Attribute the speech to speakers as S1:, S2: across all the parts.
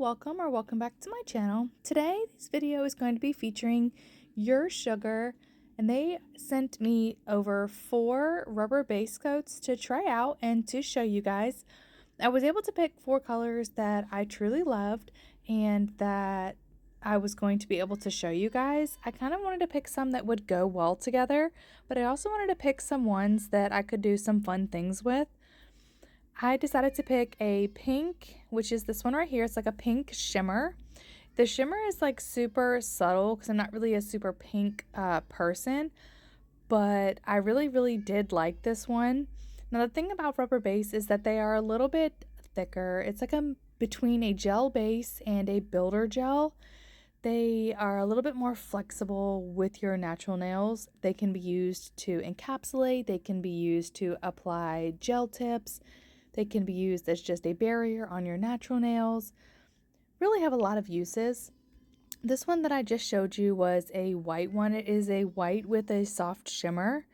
S1: welcome or welcome back to my channel. Today, this video is going to be featuring Your Sugar, and they sent me over 4 rubber base coats to try out and to show you guys. I was able to pick 4 colors that I truly loved and that I was going to be able to show you guys. I kind of wanted to pick some that would go well together, but I also wanted to pick some ones that I could do some fun things with. I decided to pick a pink, which is this one right here. It's like a pink shimmer. The shimmer is like super subtle because I'm not really a super pink person, but I really did like this one. Now the thing about rubber base is that they are a little bit thicker. It's like between a gel base and a builder gel. They are a little bit more flexible with your natural nails. They can be used to encapsulate, they can be used to apply gel tips. They can be used as just a barrier on your natural nails. Really have a lot of uses. This one that I just showed you was a white one. It is a white with a soft shimmer.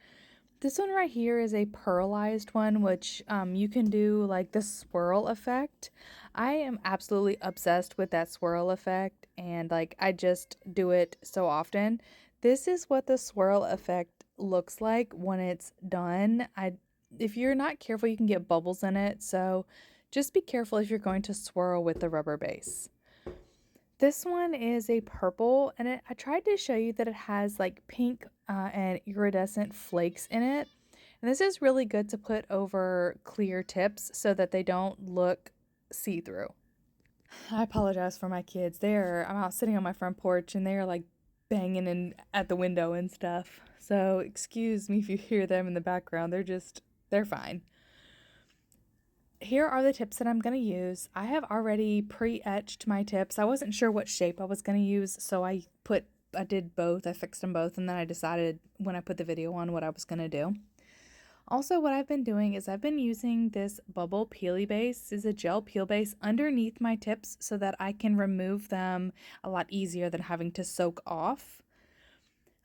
S1: This one right here is a pearlized one, which you can do like the swirl effect. I am absolutely obsessed with that swirl effect, and like I just do it so often. This is what the swirl effect looks like when it's done. If you're not careful, you can get bubbles in it, so just be careful if you're going to swirl with the rubber base. This one is a purple, and I tried to show you that it has like pink and iridescent flakes in it. And this is really good to put over clear tips so that they don't look see-through. I apologize for my kids. I'm out sitting on my front porch and they're like banging at the window and stuff. So excuse me if you hear them in the background. They're fine. Here are the tips that I'm going to use. I have already pre-etched my tips. I wasn't sure what shape I was going to use, so I did both. I fixed them both, and then I decided when I put the video on what I was going to do. Also, what I've been doing is I've been using this bubble peely base. This is a gel peel base underneath my tips so that I can remove them a lot easier than having to soak off.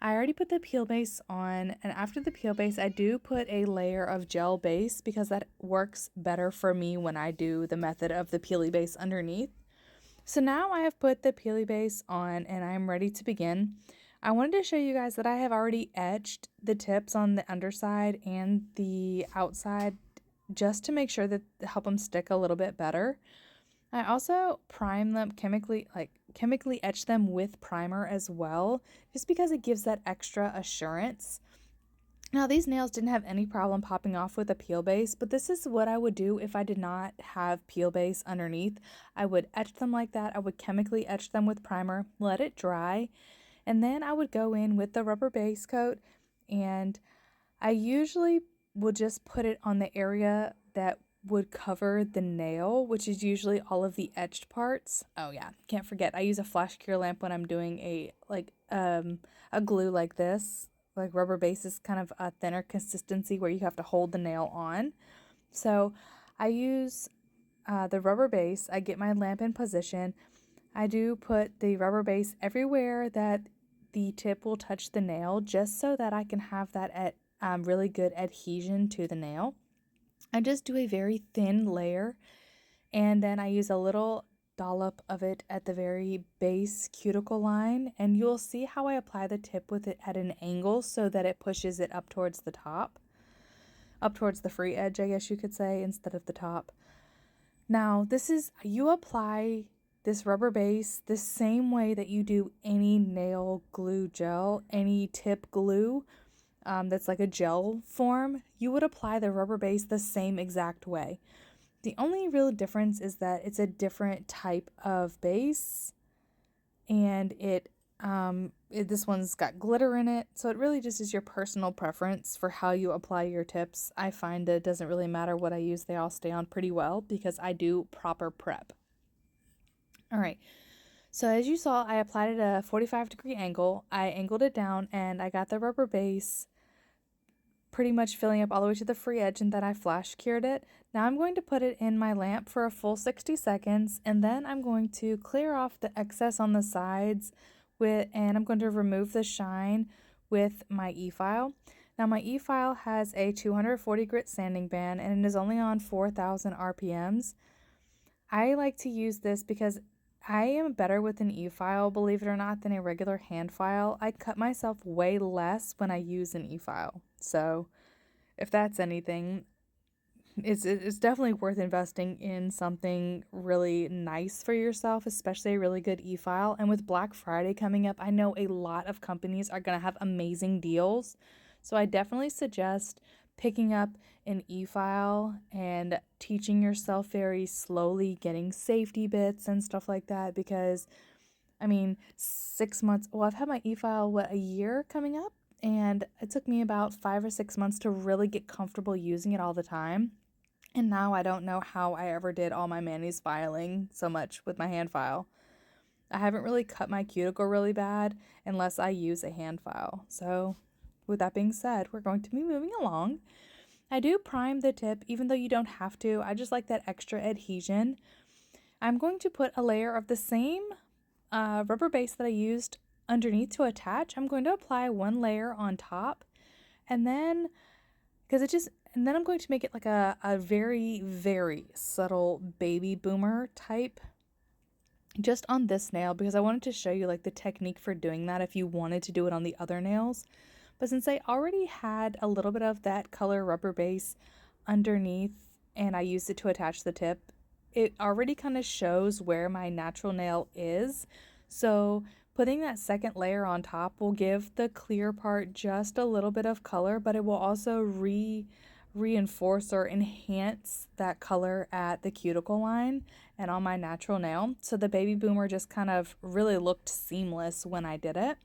S1: I already put the peel base on, and after the peel base, I do put a layer of gel base because that works better for me when I do the method of the peely base underneath. So now I have put the peely base on and I'm ready to begin. I wanted to show you guys that I have already etched the tips on the underside and the outside just to make sure that help them stick a little bit better. I also prime them chemically etch them with primer as well, just because it gives that extra assurance. Now these nails didn't have any problem popping off with a peel base, but this is what I would do if I did not have peel base underneath. I would etch them like that. I would chemically etch them with primer, let it dry, and then I would go in with the rubber base coat, and I usually would just put it on the area that would cover the nail, which is usually all of the etched parts. Oh yeah, can't forget, I use a flash cure lamp when I'm doing a glue like this. Like rubber base is kind of a thinner consistency where you have to hold the nail on. So I use the rubber base. I get my lamp in position. I do put the rubber base everywhere that the tip will touch the nail, just so that I can have that really good adhesion to the nail. I just do a very thin layer, and then I use a little dollop of it at the very base cuticle line, and you'll see how I apply the tip with it at an angle so that it pushes it up towards the top, up towards the free edge, I guess you could say, instead of the top. Now you apply this rubber base the same way that you do any nail glue gel, any tip glue that's like a gel form. You would apply the rubber base the same exact way. The only real difference is that it's a different type of base, and this one's got glitter in it, so it really just is your personal preference for how you apply your tips. I find that it doesn't really matter what I use, they all stay on pretty well because I do proper prep. Alright, so as you saw, I applied it at a 45-degree angle. I angled it down and I got the rubber base pretty much filling up all the way to the free edge, and then I flash cured it. Now I'm going to put it in my lamp for a full 60 seconds, and then I'm going to clear off the excess on the sides and I'm going to remove the shine with my e-file. Now my e-file has a 240 grit sanding band and it is only on 4,000 RPMs. I like to use this because I am better with an e-file, believe it or not, than a regular hand file. I cut myself way less when I use an e-file. So if that's anything, it's definitely worth investing in something really nice for yourself, especially a really good e-file. And with Black Friday coming up, I know a lot of companies are going to have amazing deals. So I definitely suggest picking up an e-file and teaching yourself very slowly, getting safety bits and stuff like that, because I mean, 6 months, well, I've had my e-file, a year coming up, and it took me about 5 or 6 months to really get comfortable using it all the time. And now I don't know how I ever did all my manis filing so much with my hand file. I haven't really cut my cuticle really bad unless I use a hand file. So with that being said, we're going to be moving along. I do prime the tip, even though you don't have to. I just like that extra adhesion. I'm going to put a layer of the same rubber base that I used underneath to attach. I'm going to apply one layer on top, and then I'm going to make it like a very, very subtle baby boomer type just on this nail, because I wanted to show you like the technique for doing that if you wanted to do it on the other nails. But since I already had a little bit of that color rubber base underneath and I used it to attach the tip, it already kind of shows where my natural nail is. So putting that second layer on top will give the clear part just a little bit of color, but it will also reinforce or enhance that color at the cuticle line and on my natural nail. So the baby boomer just kind of really looked seamless when I did it.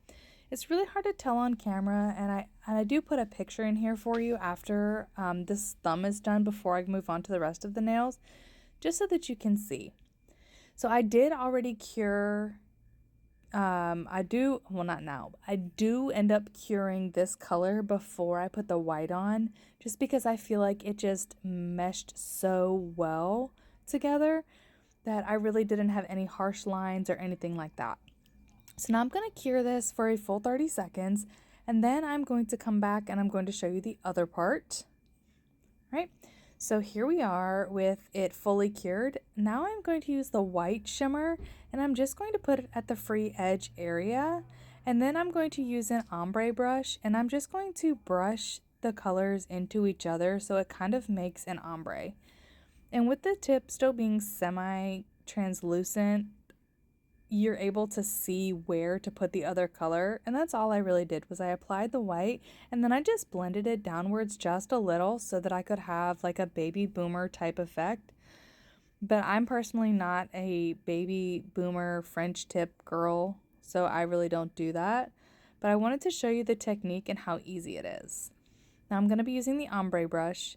S1: It's really hard to tell on camera, and I do put a picture in here for you after this thumb is done before I move on to the rest of the nails, just so that you can see. So I did already cure, I do end up curing this color before I put the white on, just because I feel like it just meshed so well together that I really didn't have any harsh lines or anything like that. So now I'm going to cure this for a full 30 seconds, and then I'm going to come back and I'm going to show you the other part. Right? So here we are with it fully cured. Now I'm going to use the white shimmer, and I'm just going to put it at the free edge area. And then I'm going to use an ombre brush, and I'm just going to brush the colors into each other so it kind of makes an ombre. And with the tip still being semi-translucent, you're able to see where to put the other color, and that's all I really did. Was I applied the white and then I just blended it downwards just a little so that I could have like a baby boomer type effect. But I'm personally not a baby boomer French tip girl, so I really don't do that. But I wanted to show you the technique and how easy it is. Now I'm going to be using the ombre brush.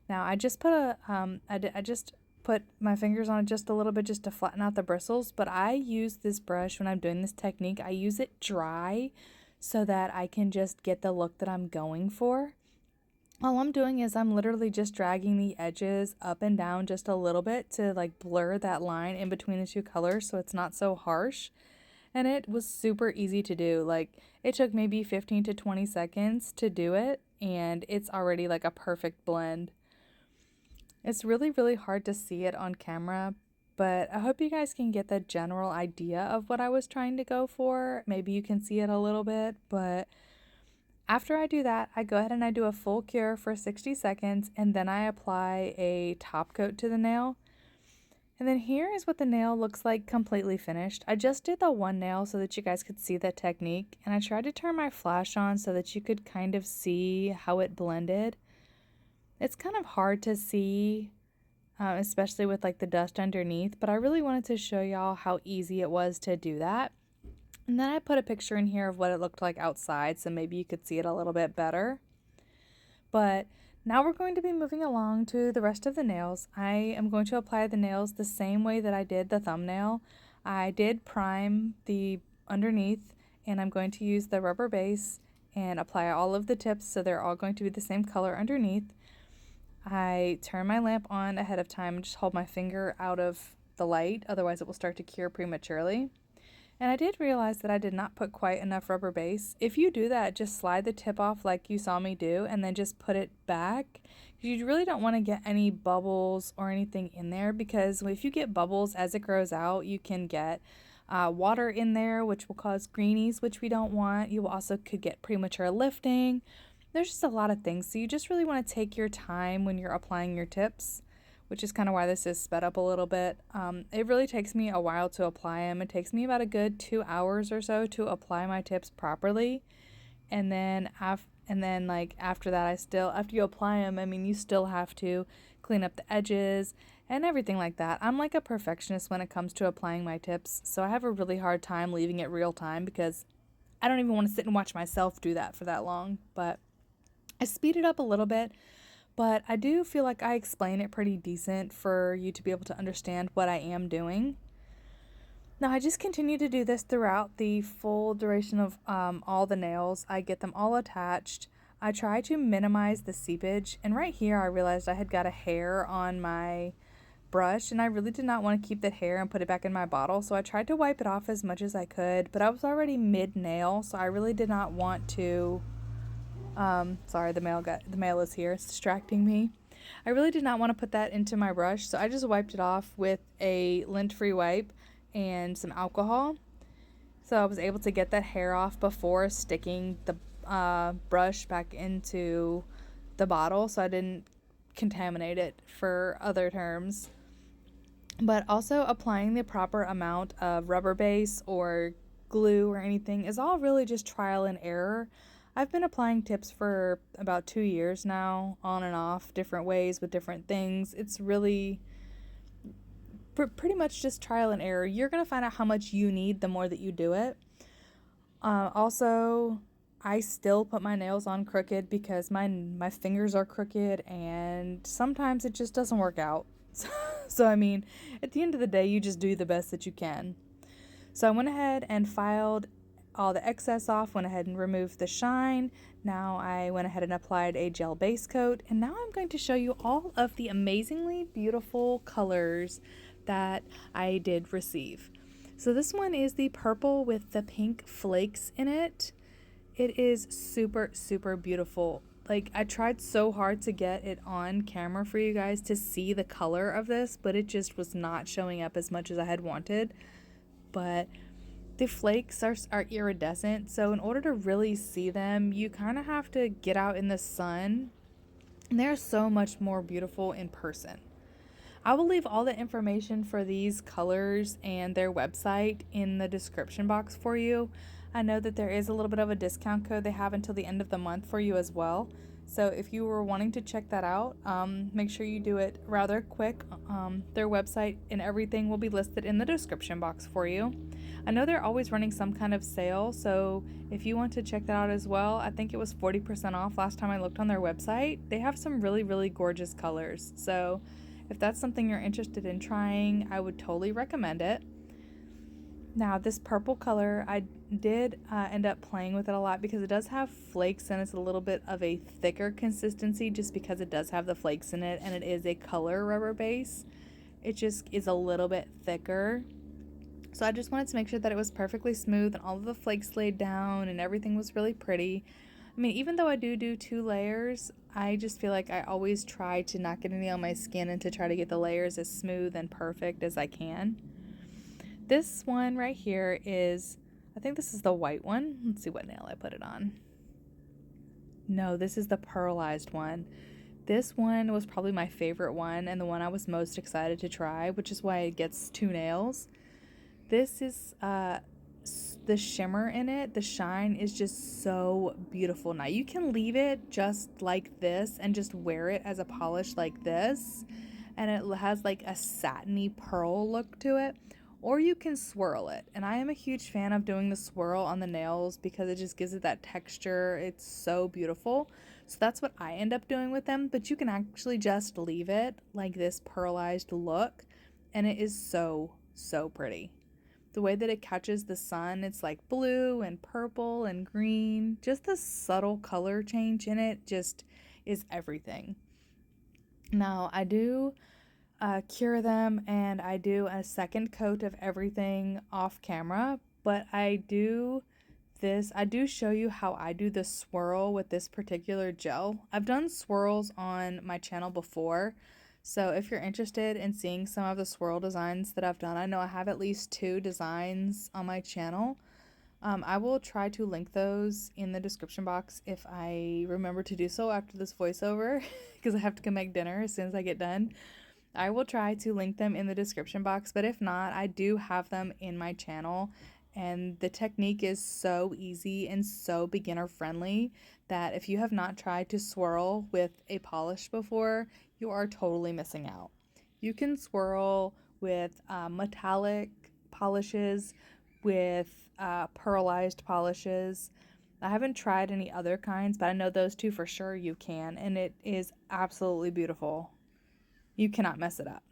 S1: Now I just put I just put my fingers on it just a little bit just to flatten out the bristles, but I use this brush when I'm doing this technique. I use it dry so that I can just get the look that I'm going for. All I'm doing is I'm literally just dragging the edges up and down just a little bit to like blur that line in between the two colors so it's not so harsh. And it was super easy to do. Like, it took maybe 15 to 20 seconds to do it, and it's already like a perfect blend. It's really, really hard to see it on camera, but I hope you guys can get the general idea of what I was trying to go for. Maybe you can see it a little bit, but after I do that, I go ahead and I do a full cure for 60 seconds, and then I apply a top coat to the nail. And then here is what the nail looks like completely finished. I just did the one nail so that you guys could see the technique, and I tried to turn my flash on so that you could kind of see how it blended. It's kind of hard to see, especially with like the dust underneath, but I really wanted to show y'all how easy it was to do that. And then I put a picture in here of what it looked like outside, so maybe you could see it a little bit better. But now we're going to be moving along to the rest of the nails. I am going to apply the nails the same way that I did the thumbnail. I did prime the underneath, and I'm going to use the rubber base and apply all of the tips so they're all going to be the same color underneath. I turn my lamp on ahead of time and just hold my finger out of the light, otherwise it will start to cure prematurely. And I did realize that I did not put quite enough rubber base. If you do that, just slide the tip off like you saw me do and then just put it back. You really don't want to get any bubbles or anything in there, because if you get bubbles as it grows out, you can get water in there, which will cause greenies, which we don't want. You also could get premature lifting. There's just a lot of things. So you just really want to take your time when you're applying your tips, which is kind of why this is sped up a little bit. It really takes me a while to apply them. It takes me about a good 2 hours or so to apply my tips properly. And then after that, after you apply them, I mean, you still have to clean up the edges and everything like that. I'm like a perfectionist when it comes to applying my tips, so I have a really hard time leaving it real time because I don't even want to sit and watch myself do that for that long. But I speed it up a little bit, but I do feel like I explain it pretty decent for you to be able to understand what I am doing. Now, I just continue to do this throughout the full duration of all the nails. I get them all attached. I try to minimize the seepage, and right here I realized I had got a hair on my brush, and I really did not want to keep that hair and put it back in my bottle, so I tried to wipe it off as much as I could, but I was already mid-nail, so I really did not want to, sorry, the mail is here, it's distracting me. I really did not want to put that into my brush, so I just wiped it off with a lint-free wipe and some alcohol. So I was able to get that hair off before sticking the brush back into the bottle, so I didn't contaminate it for other terms. But also applying the proper amount of rubber base or glue or anything is all really just trial and error. I've been applying tips for about 2 years now, on and off, different ways with different things. It's really pretty much just trial and error. You're going to find out how much you need the more that you do it. Also, I still put my nails on crooked because my fingers are crooked, and sometimes it just doesn't work out. So I mean, at the end of the day, you just do the best that you can. So I went ahead and filed all the excess off, went ahead and removed the shine. Now I went ahead and applied a gel base coat, and now I'm going to show you all of the amazingly beautiful colors that I did receive. So this one is the purple with the pink flakes in it. It is super, super beautiful. Like, I tried so hard to get it on camera for you guys to see the color of this, but it just was not showing up as much as I had wanted. But the flakes are iridescent, so in order to really see them, you kind of have to get out in the sun. And they're so much more beautiful in person. I will leave all the information for these colors and their website in the description box for you. I know that there is a little bit of a discount code they have until the end of the month for you as well. So if you were wanting to check that out, make sure you do it rather quick. Their website and everything will be listed in the description box for you. I know they're always running some kind of sale, so if you want to check that out as well, I think it was 40% off last time I looked on their website. They have some really, really gorgeous colors. So if that's something you're interested in trying, I would totally recommend it. Now, this purple color, I did end up playing with it a lot because it does have flakes and it's a little bit of a thicker consistency just because it does have the flakes in it and it is a color rubber base. It just is a little bit thicker. So I just wanted to make sure that it was perfectly smooth and all of the flakes laid down and everything was really pretty. I mean, even though I do 2 layers, I just feel like I always try to not get any on my skin and to try to get the layers as smooth and perfect as I can. This one right here is, I think this is the white one. Let's see what nail I put it on. No, this is the pearlized one. This one was probably my favorite one and the one I was most excited to try, which is why it gets 2 nails. This is the shimmer in it, the shine is just so beautiful. Now you can leave it just like this and just wear it as a polish like this, and it has like a satiny pearl look to it, or you can swirl it. And I am a huge fan of doing the swirl on the nails because it just gives it that texture. It's so beautiful. So that's what I end up doing with them, but you can actually just leave it like this pearlized look, and it is so, so pretty. The way that it catches the sun, it's like blue and purple and green. Just the subtle color change in it just is everything. Now, I do cure them and I do a second coat of everything off camera but I do show you how I do the swirl with this particular gel. I've done swirls on my channel before, so if you're interested in seeing some of the swirl designs that I've done, I know I have at least 2 designs on my channel. I will try to link those in the description box if I remember to do so after this voiceover, because I have to go make dinner as soon as I get done. I will try to link them in the description box, but if not, I do have them in my channel, and the technique is so easy and so beginner friendly that if you have not tried to swirl with a polish before, you are totally missing out. You can swirl with metallic polishes, with pearlized polishes. I haven't tried any other kinds, but I know those two for sure you can, and it is absolutely beautiful. You cannot mess it up.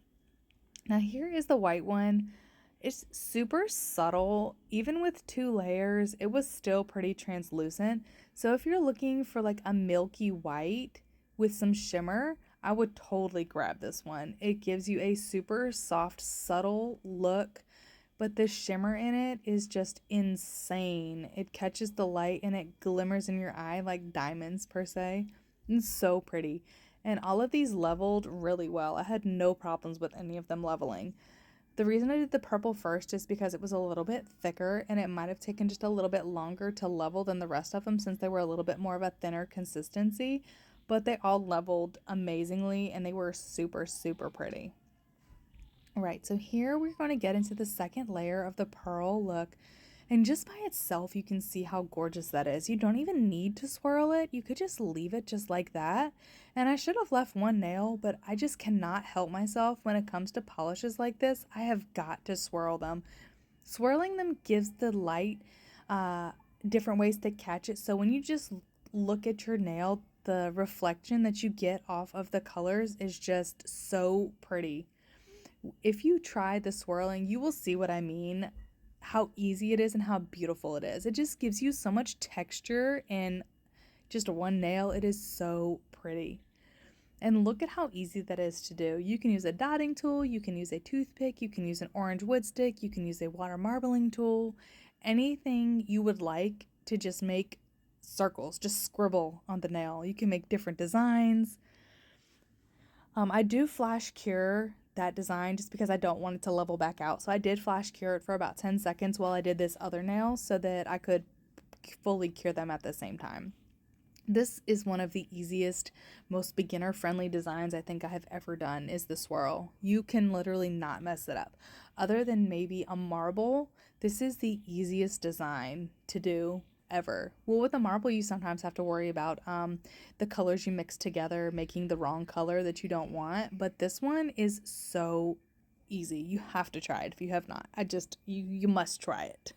S1: Now here is the white one. It's super subtle. Even with 2 layers, it was still pretty translucent. So if you're looking for like a milky white with some shimmer, I would totally grab this one. It gives you a super soft, subtle look, but the shimmer in it is just insane. It catches the light and it glimmers in your eye like diamonds per se. It's so pretty. And all of these leveled really well. I had no problems with any of them leveling. The reason I did the purple first is because it was a little bit thicker and it might have taken just a little bit longer to level than the rest of them since they were a little bit more of a thinner consistency, but they all leveled amazingly and they were super, super pretty. All right, so here we're going to get into the second layer of the pearl look. And just by itself, you can see how gorgeous that is. You don't even need to swirl it. You could just leave it just like that. And I should have left one nail, but I just cannot help myself when it comes to polishes like this. I have got to swirl them. Swirling them gives the light different ways to catch it. So when you just look at your nail, the reflection that you get off of the colors is just so pretty. If you try the swirling, you will see what I mean. How easy it is and how beautiful it is. It just gives you so much texture in just one nail. It is so pretty. And look at how easy that is to do. You can use a dotting tool, you can use a toothpick, you can use an orange wood stick, you can use a water marbling tool, anything you would like to just make circles, just scribble on the nail. You can make different designs. I do flash cure that design just because I don't want it to level back out. So I did flash cure it for about 10 seconds while I did this other nail so that I could fully cure them at the same time. This is one of the easiest, most beginner friendly designs I think I have ever done is the swirl. You can literally not mess it up. Other than maybe a marble, this is the easiest design to do ever. Well, with a marble, you sometimes have to worry about the colors you mix together, making the wrong color that you don't want. But this one is so easy. You have to try it if you have not. You must try it.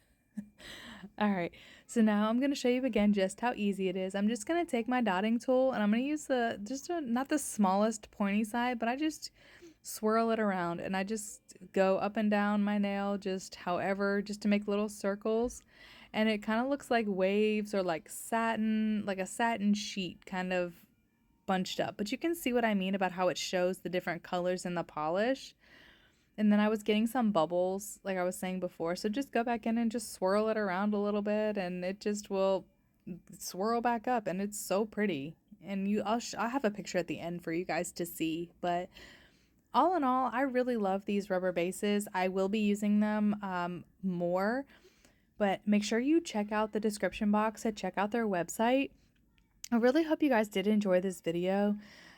S1: All right, so now I'm going to show you again just how easy it is. I'm just going to take my dotting tool and I'm going to use not the smallest pointy side, but I just swirl it around and I just go up and down my nail just however, just to make little circles. And it kind of looks like waves or like satin, like a satin sheet kind of bunched up. But you can see what I mean about how it shows the different colors in the polish. And then I was getting some bubbles, like I was saying before. So just go back in and just swirl it around a little bit and it just will swirl back up and it's so pretty. And I'll have a picture at the end for you guys to see. But all in all, I really love these rubber bases. I will be using them more. But make sure you check out the description box and check out their website. I really hope you guys did enjoy this video.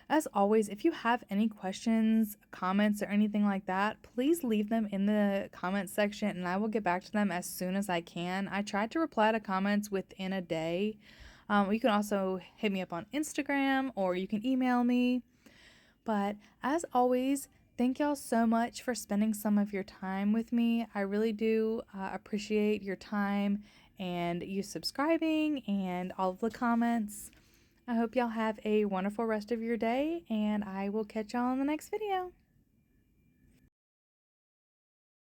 S1: As always, if you have any questions, comments, or anything like that, please leave them in the comment section and I will get back to them as soon as I can. I try to reply to comments within a day. You can also hit me up on Instagram or you can email me. But as always, thank y'all so much for spending some of your time with me. I really do appreciate your time and you subscribing and all of the comments. I hope y'all have a wonderful rest of your day, and I will catch y'all in the next video.